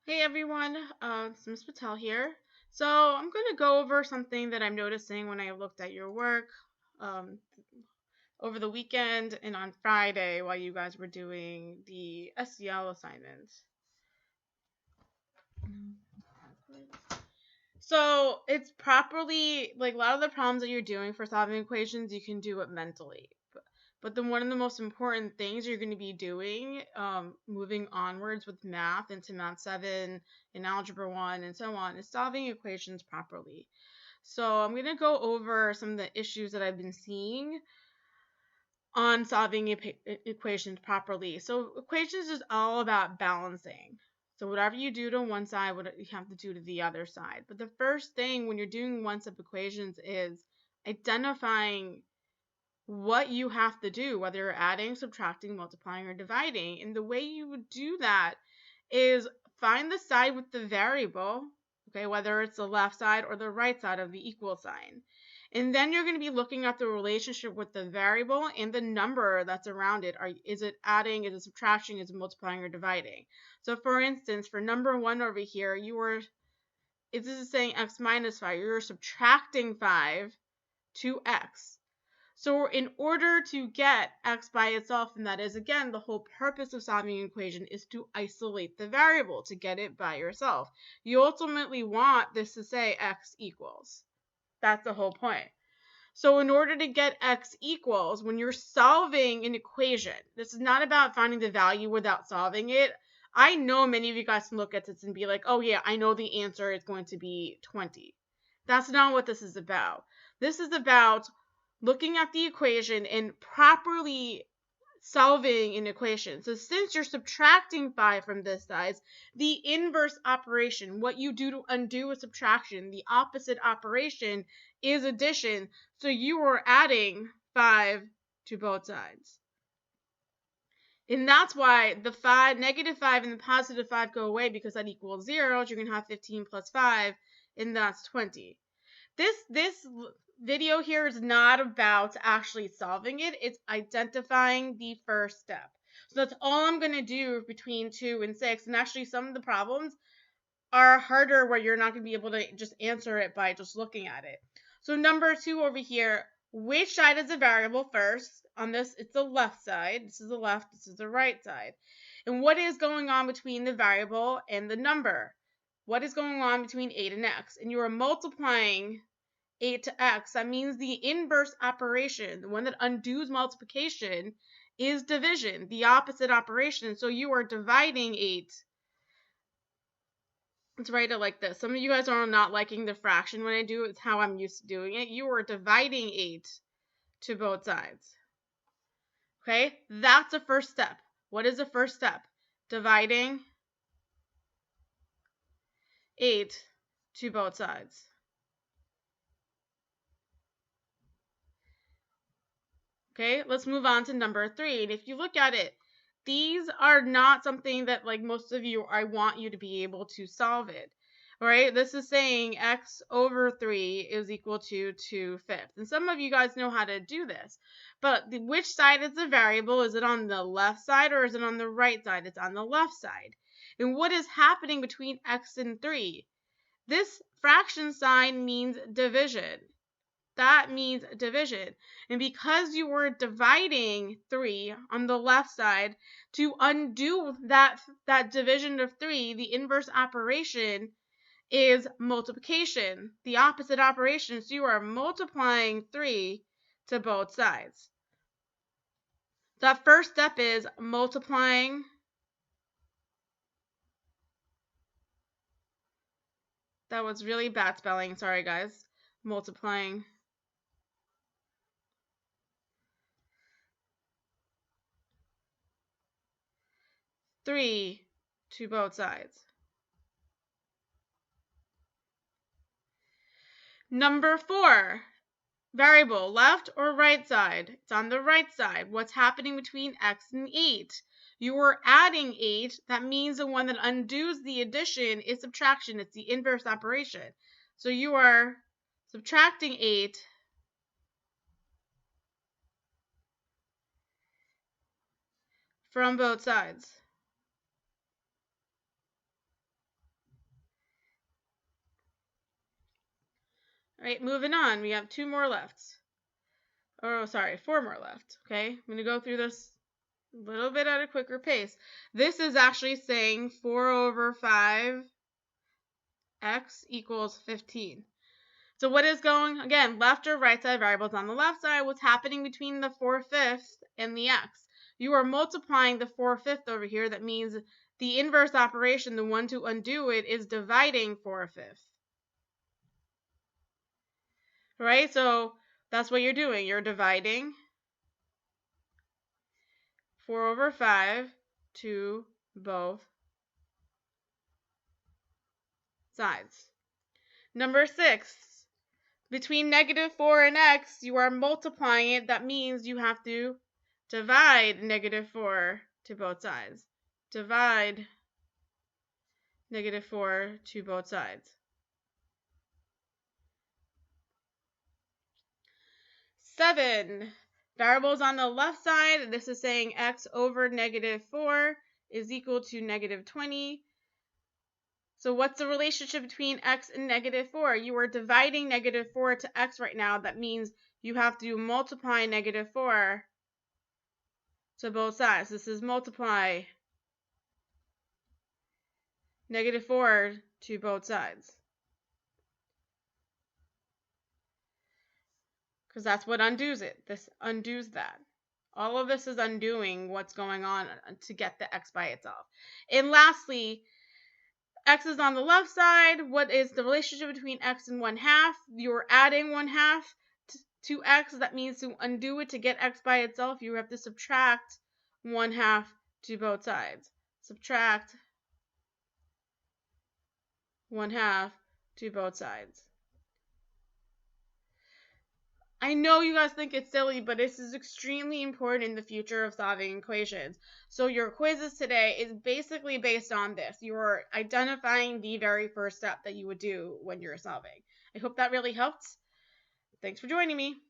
Hey everyone, it's Ms. Patel here. So I'm going to go over something that I'm noticing when I looked at your work um, over the weekend and on Friday while you guys were doing the SEL assignment. So it's properly, like a lot of the problems that you're doing for solving equations, you can do it mentally. But then one of the most important things you're going to be doing, moving onwards with math into Math 7 and Algebra 1 and so on, is solving equations properly. So I'm going to go over some of the issues that I've been seeing on solving equations properly. So equations is all about balancing. So whatever you do to one side, what you have to do to the other side. But the first thing when you're doing one-step equations is identifying what you have to do, whether you're adding, subtracting, multiplying, or dividing. And the way you would do that is find the side with the variable, okay, whether it's the left side or the right side of the equal sign. And then you're going to be looking at the relationship with the variable and the number that's around it. Is it adding, is it subtracting, is it multiplying, or dividing? So for instance, for number 1 over here, this is saying x minus 5. You're subtracting 5 to x. So in order to get x by itself, and that is, again, the whole purpose of solving an equation is to isolate the variable, to get it by yourself. You ultimately want this to say x equals. That's the whole point. So in order to get x equals, when you're solving an equation, this is not about finding the value without solving it. I know many of you guys can look at this and be like, oh yeah, I know the answer is going to be 20. That's not what this is about. This is about looking at the equation and properly solving an equation. So since you're subtracting 5 from this side, the inverse operation, what you do to undo a subtraction, the opposite operation is addition. So you are adding 5 to both sides. And that's why the negative 5 and the positive 5 go away, because that equals 0. You're going to have 15 plus 5, and that's 20. This video here is not about actually solving it. It's identifying the first step. So that's all I'm going to do between 2 and 6. And actually, some of the problems are harder where you're not going to be able to just answer it by just looking at it. So number 2 over here, which side is a variable first? On this, it's the left side. This is the left, this is the right side. And what is going on between the variable and the number? What is going on between 8 and x? And you are multiplying 8 to x. That means the inverse operation, the one that undoes multiplication, is division, the opposite operation. So you are dividing 8. Let's write it like this. Some of you guys are not liking the fraction when I do it. It's how I'm used to doing it. You are dividing 8 to both sides. Okay, that's the first step. What is the first step? Dividing 8 to both sides. Okay, let's move on to number 3. And if you look at it, these are not something that, like most of you, I want you to be able to solve it. All right, this is saying x over 3 is equal to 2/5. And some of you guys know how to do this. But which side is the variable? Is it on the left side or is it on the right side? It's on the left side. And what is happening between x and 3? This fraction sign means division. That means division. And because you were dividing 3 on the left side, to undo that division of 3, the inverse operation is multiplication, the opposite operation. So you are multiplying 3 to both sides. That first step is multiplying that was really bad spelling, sorry guys. Multiplying 3 to both sides. Number 4, variable, left or right side? It's on the right side. What's happening between x and 8? You are adding 8. That means the one that undoes the addition is subtraction. It's the inverse operation. So you are subtracting 8 from both sides. All right, moving on. We have 2 more left. Oh, sorry, 4 more left. Okay, I'm going to go through this a little bit at a quicker pace. This is actually saying 4 over 5 x equals 15. So what is going, again, left or right side variables on the left side, what's happening between the 4/5 and the x? You are multiplying the 4/5 over here. That means the inverse operation, the one to undo it, is dividing 4/5. Right? So that's what you're doing. You're dividing 4 over 5 to both sides. Number 6, between -4 and x, you are multiplying it. That means you have to divide -4 to both sides. Divide -4 to both sides. 7, variables on the left side. This is saying x over -4 is equal to -20. So what's the relationship between x and -4? You are dividing -4 to x right now. That means you have to multiply -4 to both sides. This is multiply -4 to both sides. Because that's what undoes it. This undoes that. All of this is undoing what's going on to get the x by itself. And lastly, x is on the left side. What is the relationship between x and 1/2? You're adding 1/2 to x. That means to undo it to get x by itself, you have to subtract 1/2 to both sides. Subtract 1/2 to both sides. I know you guys think it's silly, but this is extremely important in the future of solving equations. So your quizzes today is basically based on this. You're identifying the very first step that you would do when you're solving. I hope that really helped. Thanks for joining me.